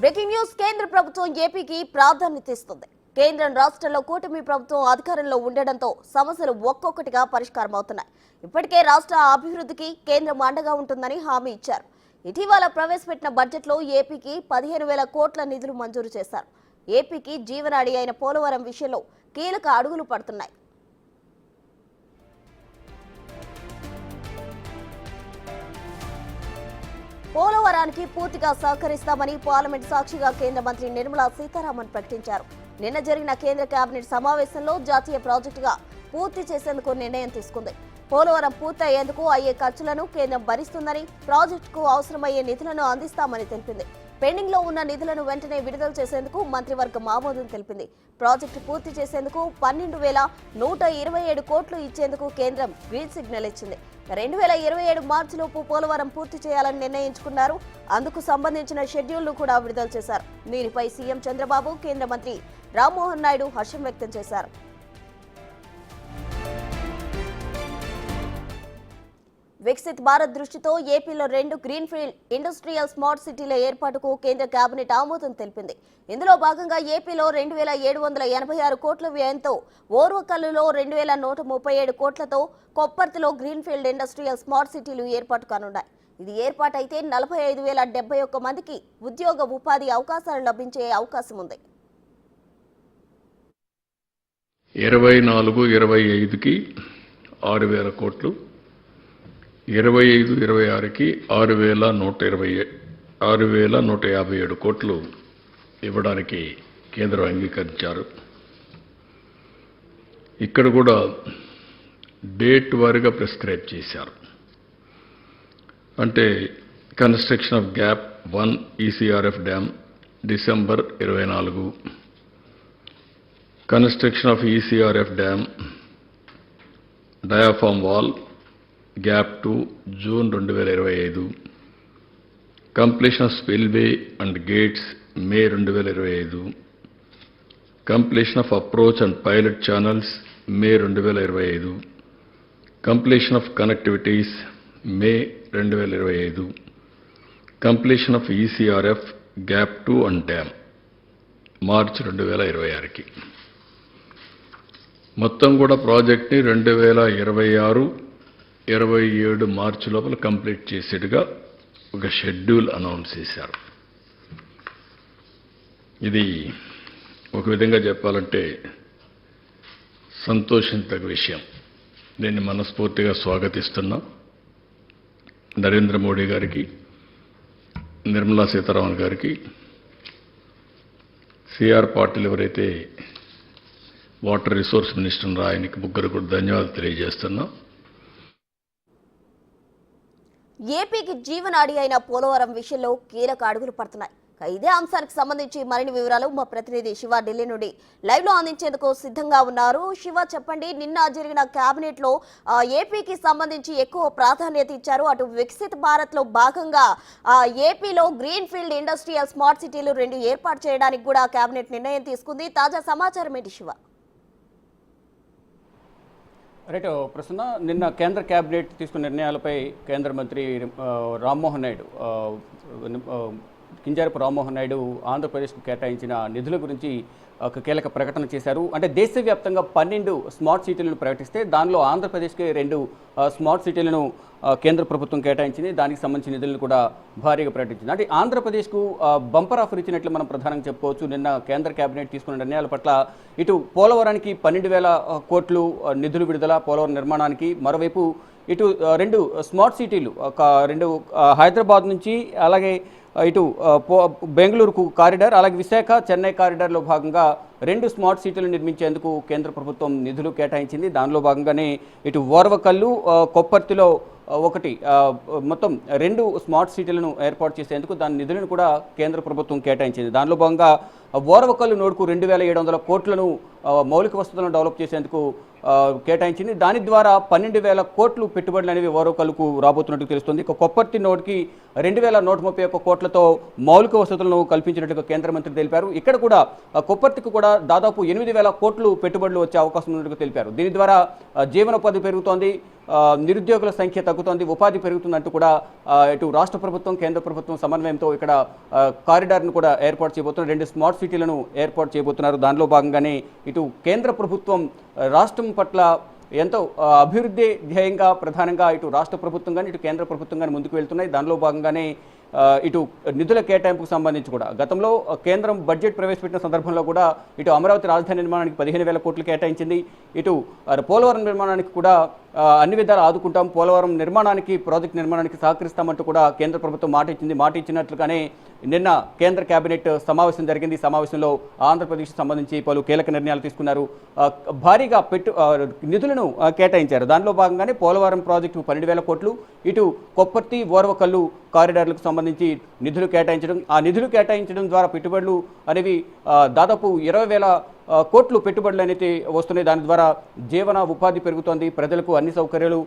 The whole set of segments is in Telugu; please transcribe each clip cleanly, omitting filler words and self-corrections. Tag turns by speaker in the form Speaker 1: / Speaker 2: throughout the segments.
Speaker 1: Breaking news. కేంద్ర ప్రభుత్వం ఏపీకి ప్రాధాన్యత ఇస్తుంది. కేంద్రం రాష్ట్రంలో కూటమి ప్రభుత్వం అధికారంలో ఉండడంతో సమస్యలు ఒక్కొక్కటిగా పరిష్కారం అవుతున్నాయి. ఇప్పటికే రాష్ట్ర అభివృద్ధికి కేంద్రం అండగా ఉంటుందని హామీ ఇచ్చారు. ఇటీవల ప్రవేశపెట్టిన బడ్జెట్లో ఏపీకి 15,000 కోట్ల నిధులు మంజూరు చేశారు. ఏపీకి జీవనాడి అయిన పోలవరం విషయంలో కీలక అడుగులు పడుతున్నాయి. పోలవరానికి పూర్తిగా సహకరిస్తామని పార్లమెంట్ సాక్షిగా కేంద్ర మంత్రి నిర్మలా సీతారామన్ ప్రకటించారు. నిన్న జరిగిన కేంద్ర కేబినెట్ సమావేశంలో జాతీయ ప్రాజెక్టుగా పూర్తి చేసేందుకు నిర్ణయం తీసుకుంది. పోలవరం పూర్తయ్యేందుకు అయ్యే ఖర్చులను కేంద్రం భరిస్తుందని, ప్రాజెక్టుకు అవసరమయ్యే నిధులను అందిస్తామని తెలిపింది. పెండింగ్ లో ఉన్న నిధులను వెంటనే విడుదల చేసేందుకు మంత్రివర్గం ఆమోదం తెలిపింది. ప్రాజెక్టు పూర్తి చేసేందుకు 12,127 కోట్లు ఇచ్చేందుకు కేంద్రం గ్రీన్ సిగ్నల్ ఇచ్చింది. 2027 మార్చిలోపు పోలవరం పూర్తి చేయాలని నిర్ణయించుకున్నారు. అందుకు సంబంధించిన షెడ్యూల్ను కూడా విడుదల చేశారు. దీనిపై సీఎం చంద్రబాబు, కేంద్ర మంత్రి రామ్మోహన్ నాయుడు హర్షం వ్యక్తం చేశారు. వికసిత్ భారత్ దృష్టితో ఏపీలో 2 గ్రీన్ఫీల్డ్ ఇండస్ట్రియల్ స్మార్ట్ సిటీల ఏర్పాటుకు కేంద్ర కేబినెట్ ఆమోదం తెలిపింది. ఇందులో భాగంగా ఏపీలో 2,786 కోట్ల వ్యయంతో, ఓర్వకల్లులో 2,137 కోట్లతో, కొప్పర్తిలో గ్రీన్ఫీల్డ్ ఇండస్ట్రియల్ స్మార్ట్ సిటీలు ఏర్పాటు కానున్నాయి. ఇది ఏర్పాటైతే 45,071 మందికి ఉద్యోగ ఉపాధి అవకాశాలు లభించే అవకాశం ఉంది.
Speaker 2: 24-25కి 6,000 కోట్లు, 25-26కి 6,157 కోట్లు ఇవ్వడానికి కేంద్రం అంగీకరించారు. ఇక్కడ కూడా డేట్ వారీగా ప్రిస్క్రైబ్ చేశారు. అంటే construction of gap 1 ECRF dam December 24, construction of ECRF dam diaphragm wall gap 2 June 2025, completion of spillway and gates May 2025, completion of approach and pilot channels May 2025, completion of connectivities May 2025, completion of ECRF gap 2 and dam March 2026కి. మొత్తం కూడా ప్రాజెక్ట్ని 2026-27 మార్చి లోపల కంప్లీట్ చేసేట్టుగా ఒక షెడ్యూల్ అనౌన్స్ చేశారు. ఇది ఒక విధంగా చెప్పాలంటే సంతోషించదగ్గ విషయం. దీన్ని మనస్ఫూర్తిగా స్వాగతిస్తున్నాం. నరేంద్ర మోడీ గారికి, నిర్మలా సీతారామన్ గారికి, సిఆర్ పాటిల్ ఎవరైతే వాటర్ రిసోర్స్ మినిస్టర్ ఉన్నారో ఆయనకి ముగ్గురు కూడా ధన్యవాదాలు తెలియజేస్తున్నాం.
Speaker 1: ఏపీకి జీవనాడి అయిన పోలవరం విషయంలో కీలక అడుగులు పడుతున్నాయి. ఇదే అంశానికి సంబంధించి మరిన్ని వివరాలు మా ప్రతినిధి శివ ఢిల్లీ నుండి లైవ్ లో అందించేందుకు సిద్ధంగా ఉన్నారు. శివ, చెప్పండి, నిన్న జరిగిన కేబినెట్ లో ఏపీకి సంబంధించి ఎక్కువ ప్రాధాన్యత ఇచ్చారు. అటు వికసిత్ భారత్ లో భాగంగా ఏపీలో గ్రీన్ ఫీల్డ్ ఇండస్ట్రియల్ స్మార్ట్ సిటీలు 2 ఏర్పాటు చేయడానికి కూడా కేబినెట్ నిర్ణయం తీసుకుంది. తాజా సమాచారం ఏంటి శివ?
Speaker 3: రైట్ ప్రసన్న, నిన్న కేంద్ర కేబినెట్ తీసుకున్న నిర్ణయాలపై కేంద్ర మంత్రి రామ్మోహన్ నాయుడు, కింజారపు రామ్మోహన్ నాయుడు ఆంధ్రప్రదేశ్కు కేటాయించిన నిధుల గురించి ఒక కీలక ప్రకటన చేశారు. అంటే దేశవ్యాప్తంగా 12 స్మార్ట్ సిటీలను ప్రకటిస్తే దానిలో ఆంధ్రప్రదేశ్కి 2 స్మార్ట్ సిటీలను కేంద్ర ప్రభుత్వం కేటాయించింది. దానికి సంబంధించిన నిధులను కూడా భారీగా ప్రకటించింది. అంటే ఆంధ్రప్రదేశ్కు బంపర్ ఆఫర్ ఇచ్చినట్లు మనం ప్రధానంగా చెప్పుకోవచ్చు. నిన్న కేంద్ర కేబినెట్ తీసుకున్న నిర్ణయాల పట్ల ఇటు పోలవరానికి 12,000 కోట్లు నిధులు విడుదల, పోలవరం నిర్మాణానికి, మరోవైపు ఇటు 2 స్మార్ట్ సిటీలు, 2 హైదరాబాద్ నుంచి, అలాగే ఇటు బెంగళూరుకు కారిడార్, అలాగే విశాఖ చెన్నై కారిడార్లో భాగంగా 2 స్మార్ట్ సిటీలు నిర్మించేందుకు కేంద్ర ప్రభుత్వం నిధులు కేటాయించింది. దానిలో భాగంగానే ఇటు ఓర్వకల్లు, కొప్పర్తిలో ఒకటి, మొత్తం 2 స్మార్ట్ సిటీలను ఏర్పాటు చేసేందుకు దాని నిధులను కూడా కేంద్ర ప్రభుత్వం కేటాయించింది. దానిలో భాగంగా ఓర్వకల్లు నోడుకు 2,700 కోట్లను మౌలిక వసతులను డెవలప్ చేసేందుకు కేటాయించింది. దాని ద్వారా 12,000 కోట్లు పెట్టుబడులు అనేవి ఓరవకల్లుకు రాబోతున్నట్టు తెలుస్తుంది. ఇక కొప్పర్తి నోటికి 2,131 కోట్లతో మౌలిక వసతులను కల్పించినట్టుగా కేంద్ర మంత్రి తెలిపారు. ఇక్కడ కూడా కొప్పర్తికి కూడా దాదాపు 8,000 కోట్లు పెట్టుబడులు వచ్చే అవకాశం ఉన్నట్టుగా తెలిపారు. దీని ద్వారా జీవనోపాధి పెరుగుతోంది, నిరుద్యోగుల సంఖ్య తగ్గుతోంది, ఉపాధి పెరుగుతుందంటూ కూడా ఇటు రాష్ట్ర ప్రభుత్వం కేంద్ర ప్రభుత్వం సమన్వయంతో ఇక్కడ కారిడార్ను కూడా ఏర్పాటు చేయబోతున్నారు. 2 స్మార్ట్ సిటీలను ఏర్పాటు చేయబోతున్నారు. దానిలో భాగంగానే ఇటు కేంద్ర ప్రభుత్వం రాష్ట్రం పట్ల ఎంతో అభివృద్ధి ధ్యేయంగా ప్రధానంగా ఇటు రాష్ట్ర ప్రభుత్వం కానీ ఇటు కేంద్ర ప్రభుత్వం కానీ ముందుకు వెళ్తున్నాయి. దానిలో భాగంగానే ఇటు నిధుల కేటాయింపుకు సంబంధించి కూడా గతంలో కేంద్రం బడ్జెట్ ప్రవేశపెట్టిన సందర్భంలో కూడా ఇటు అమరావతి రాజధాని నిర్మాణానికి 15,000 కోట్లు కేటాయించింది. ఇటు పోలవరం నిర్మాణానికి కూడా అన్ని విధాలు ఆదుకుంటాం, పోలవరం నిర్మాణానికి ప్రాజెక్ట్ నిర్మాణానికి సహకరిస్తామంటూ కూడా కేంద్ర ప్రభుత్వం మాట ఇచ్చింది. మాట ఇచ్చినట్లుగానే నిన్న కేంద్ర కేబినెట్ సమావేశం జరిగింది. సమావేశంలో ఆంధ్రప్రదేశ్కి సంబంధించి పలు కీలక నిర్ణయాలు తీసుకున్నారు. భారీగా నిధులను కేటాయించారు. దానిలో భాగంగానే పోలవరం ప్రాజెక్టు 12,000 కోట్లు, ఇటు కొప్పర్తి ఓర్వకల్లు కారిడార్లకు సంబంధించి నిధులు కేటాయించడం, ఆ నిధులు కేటాయించడం ద్వారా పెట్టుబడులు అనేవి దాదాపు 20,000 కోట్లు పెట్టుబడులు అనేది వస్తున్నాయి. దాని ద్వారా జీవన ఉపాధి పెరుగుతోంది, ప్రజలకు అన్ని సౌకర్యాలు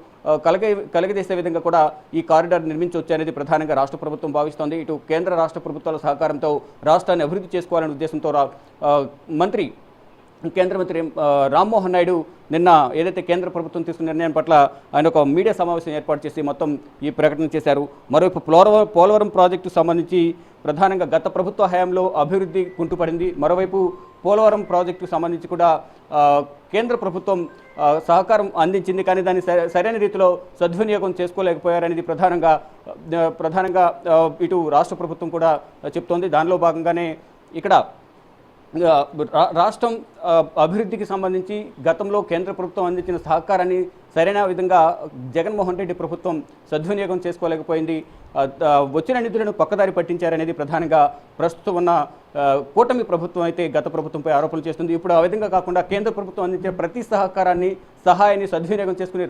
Speaker 3: కలగజేసే విధంగా కూడా ఈ కారిడార్ నిర్మించవచ్చు అనేది ప్రధానంగా రాష్ట్ర ప్రభుత్వం భావిస్తోంది. ఇటు కేంద్ర రాష్ట్ర ప్రభుత్వాల సహకారంతో రాష్ట్రాన్ని అభివృద్ధి చేసుకోవాలనే ఉద్దేశంతో కేంద్ర మంత్రి రామ్మోహన్ నాయుడు నిన్న ఏదైతే కేంద్ర ప్రభుత్వం తీసుకున్న నిర్ణయం పట్ల ఆయన ఒక మీడియా సమావేశం ఏర్పాటు చేసి మొత్తం ఈ ప్రకటన చేశారు. మరోవైపు పోలవరం ప్రాజెక్టు సంబంధించి ప్రధానంగా గత ప్రభుత్వ హయాంలో అభివృద్ధి కుంటుపడింది. మరోవైపు పోలవరం ప్రాజెక్టుకు సంబంధించి కూడా కేంద్ర ప్రభుత్వం సహకారం అందించింది, కానీ దాన్ని సరైన రీతిలో సద్వినియోగం చేసుకోలేకపోయారనేది ప్రధానంగా ఇటు రాష్ట్ర ప్రభుత్వం కూడా చెప్తోంది. దానిలో భాగంగానే ఇక్కడ రాష్ట్రం అభివృద్ధికి సంబంధించి గతంలో కేంద్ర ప్రభుత్వం అందించిన సహకారాన్ని సరైన విధంగా జగన్మోహన్ రెడ్డి ప్రభుత్వం సద్వినియోగం చేసుకోలేకపోయింది. వచ్చిన నిధులను పక్కదారి పట్టించారనేది ప్రధానంగా ప్రస్తుతం ఉన్న కూటమి ప్రభుత్వం అయితే గత ప్రభుత్వంపై ఆరోపణలు చేస్తుంది. ఇప్పుడు ఆ విధంగా కాకుండా కేంద్ర ప్రభుత్వం అందించే ప్రతి సహాయాన్ని సద్వినియోగం చేసుకుని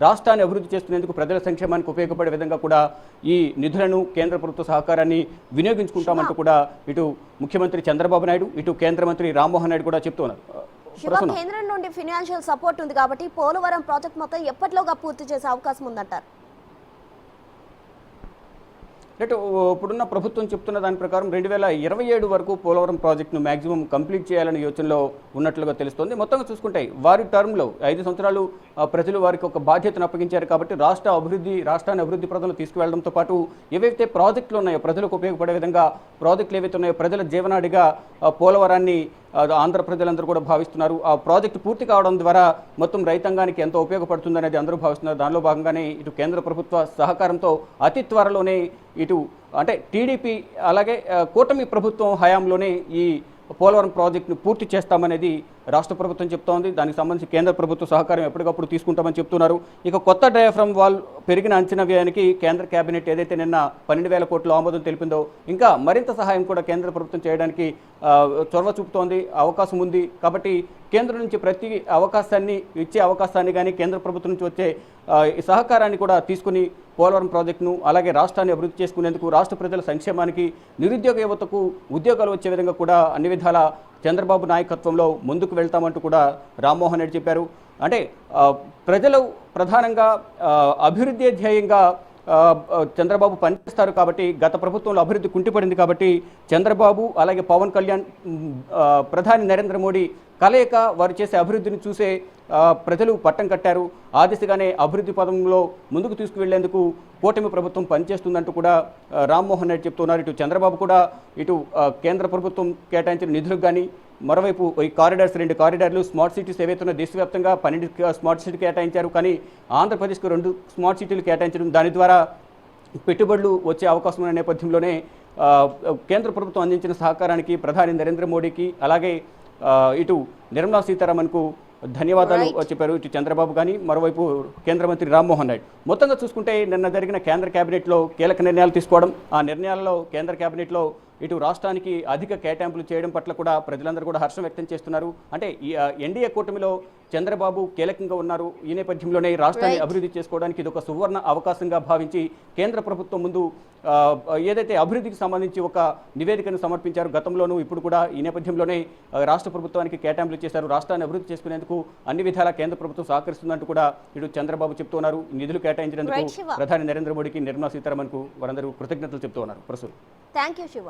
Speaker 3: రాష్ట్రాన్ని అభివృద్ధి చేసుకునేందుకు ప్రజల సంక్షేమానికి ఉపయోగపడే విధంగా కూడా ఈ నిధులను కేంద్ర ప్రభుత్వ సహకారాన్ని వినియోగించుకుంటామంటూ కూడా ఇటు ముఖ్యమంత్రి చంద్రబాబు నాయుడు ఇటు కేంద్ర మంత్రి రామ్మోహన్ నాయుడు కూడా చెప్తున్నారు.
Speaker 1: కేంద్రం నుండి ఫైనాన్షియల్ సపోర్ట్ ఉంది కాబట్టి పోలవరం ప్రాజెక్ట్ మొత్తం ఎప్పటిలోగా పూర్తి చేసే అవకాశం ఉందంటారు.
Speaker 3: ఇప్పుడున్న ప్రభుత్వం చెప్తున్న దాని ప్రకారం 2027 వరకు పోలవరం ప్రాజెక్టును మ్యాక్సిమం కంప్లీట్ చేయాలనే యోచనలో ఉన్నట్లుగా తెలుస్తోంది. మొత్తంగా చూసుకుంటే వారి టర్మ్లో 5 సంవత్సరాలు ప్రజలు వారికి ఒక బాధ్యతను అప్పగించారు కాబట్టి రాష్ట్రాన్ని అభివృద్ధి ప్రజలు తీసుకువెళ్లడంతో పాటు ఏవైతే ప్రాజెక్టులు ఉన్నాయో ప్రజలకు ఉపయోగపడే విధంగా ప్రాజెక్టులు ఏవైతే ఉన్నాయో ప్రజల జీవనాడిగా పోలవరాన్ని ఆంధ్ర ప్రజలందరూ కూడా భావిస్తున్నారు. ఆ ప్రాజెక్టు పూర్తి కావడం ద్వారా మొత్తం రైతాంగానికి ఎంతో ఉపయోగపడుతుందనేది అందరూ భావిస్తున్నారు. దానిలో భాగంగానే ఇటు కేంద్ర ప్రభుత్వ సహకారంతో అతి త్వరలోనే అంటే టీడీపీ అలాగే కూటమి ప్రభుత్వం హయాంలోనే ఈ పోలవరం ప్రాజెక్టును పూర్తి చేస్తామనేది రాష్ట్ర ప్రభుత్వం చెప్తోంది. దానికి సంబంధించి కేంద్ర ప్రభుత్వ సహకారం ఎప్పటికప్పుడు తీసుకుంటామని చెప్తున్నారు. ఇక కొత్త డయాఫ్రమ్ వాల్ పెరిగిన అంచనా వ్యయానికి కేంద్ర కేబినెట్ ఏదైతే నిన్న 12,000 కోట్లు ఆమోదం తెలిపిందో ఇంకా మరింత సహాయం కూడా కేంద్ర ప్రభుత్వం చేయడానికి చొరవ చూపుతోంది, అవకాశం ఉంది. కాబట్టి కేంద్రం నుంచి ప్రతి అవకాశాన్ని కానీ కేంద్ర ప్రభుత్వం నుంచి వచ్చే సహకారాన్ని కూడా తీసుకుని పోలవరం ప్రాజెక్టును అలాగే రాష్ట్రాన్ని అభివృద్ధి చేసుకునేందుకు రాష్ట్ర ప్రజల సంక్షేమానికి నిరుద్యోగ యువతకు ఉద్యోగాలు వచ్చే విధంగా కూడా అన్ని విధాల చంద్రబాబు నాయకత్వంలో ముందుకు వెళ్తామంటూ కూడా రామ్మోహన్ రెడ్డి చెప్పారు. అంటే ప్రజలు ప్రధానంగా అభివృద్ధి ధ్యేయంగా చంద్రబాబు పనిచేస్తారు కాబట్టి గత ప్రభుత్వంలో అభివృద్ధి కుంటిపడింది కాబట్టి చంద్రబాబు అలాగే పవన్ కళ్యాణ్ ప్రధాని నరేంద్ర మోడీ కలయిక వారు చేసే అభివృద్ధిని చూసే ప్రజలు పట్టం కట్టారు. ఆ దిశగానే అభివృద్ధి పదంలో ముందుకు తీసుకువెళ్లేందుకు కూటమి ప్రభుత్వం పనిచేస్తుందంటూ కూడా రామ్మోహన్ రెడ్డి చెప్తున్నారు. ఇటు చంద్రబాబు కూడా ఇటు కేంద్ర ప్రభుత్వం కేటాయించిన నిధులకు కానీ మరోవైపు ఈ2 కారిడార్లు స్మార్ట్ సిటీస్ ఏవైతున్నా దేశవ్యాప్తంగా 12 స్మార్ట్ సిటీ కేటాయించారు. కానీ ఆంధ్రప్రదేశ్కు 2 స్మార్ట్ సిటీలు కేటాయించడం దాని ద్వారా పెట్టుబడులు వచ్చే అవకాశం ఉన్న నేపథ్యంలోనే కేంద్ర ప్రభుత్వం అందించిన సహకారానికి ప్రధాని నరేంద్ర మోడీకి అలాగే ఇటు నిర్మలా సీతారామన్కు ధన్యవాదాలు చెప్పారు ఇటు చంద్రబాబు కానీ మరోవైపు కేంద్ర మంత్రి రామ్మోహన్ నాయుడు. మొత్తంగా చూసుకుంటే నిన్న జరిగిన కేంద్ర కేబినెట్లో కీలక నిర్ణయాలు తీసుకోవడం, ఆ నిర్ణయాలలో కేంద్ర కేబినెట్లో ఇటు రాష్ట్రానికి అధిక కేటాయింపులు చేయడం పట్ల కూడా ప్రజలందరూ కూడా హర్షం వ్యక్తం చేస్తున్నారు. అంటే ఈ ఎన్డీఏ కూటమిలో చంద్రబాబు కీలకంగా ఉన్నారు. ఈ నేపథ్యంలోనే రాష్ట్రాన్ని అభివృద్ధి చేసుకోవడానికి ఇది ఒక సువర్ణ అవకాశంగా భావించి కేంద్ర ప్రభుత్వం ముందు ఏదైతే అభివృద్ధికి సంబంధించి ఒక నివేదికను సమర్పించారు గతంలోనూ, ఇప్పుడు కూడా ఈ నేపథ్యంలోనే రాష్ట్ర ప్రభుత్వానికి కేటాయింపులు చేశారు. రాష్ట్రాన్ని అభివృద్ధి చేసుకునేందుకు అన్ని విధాలా కేంద్ర ప్రభుత్వం సహకరిస్తుందంటూ కూడా ఇటు చంద్రబాబు చెప్తున్నారు. నిధులు కేటాయించినందుకు ప్రధాని నరేంద్ర మోడీకి, నిర్మలా సీతారామన్కు వారందరూ కృతజ్ఞతలు చెప్తూ ఉన్నారు. ప్రస్తుతం
Speaker 1: థ్యాంక్ యూ శివ.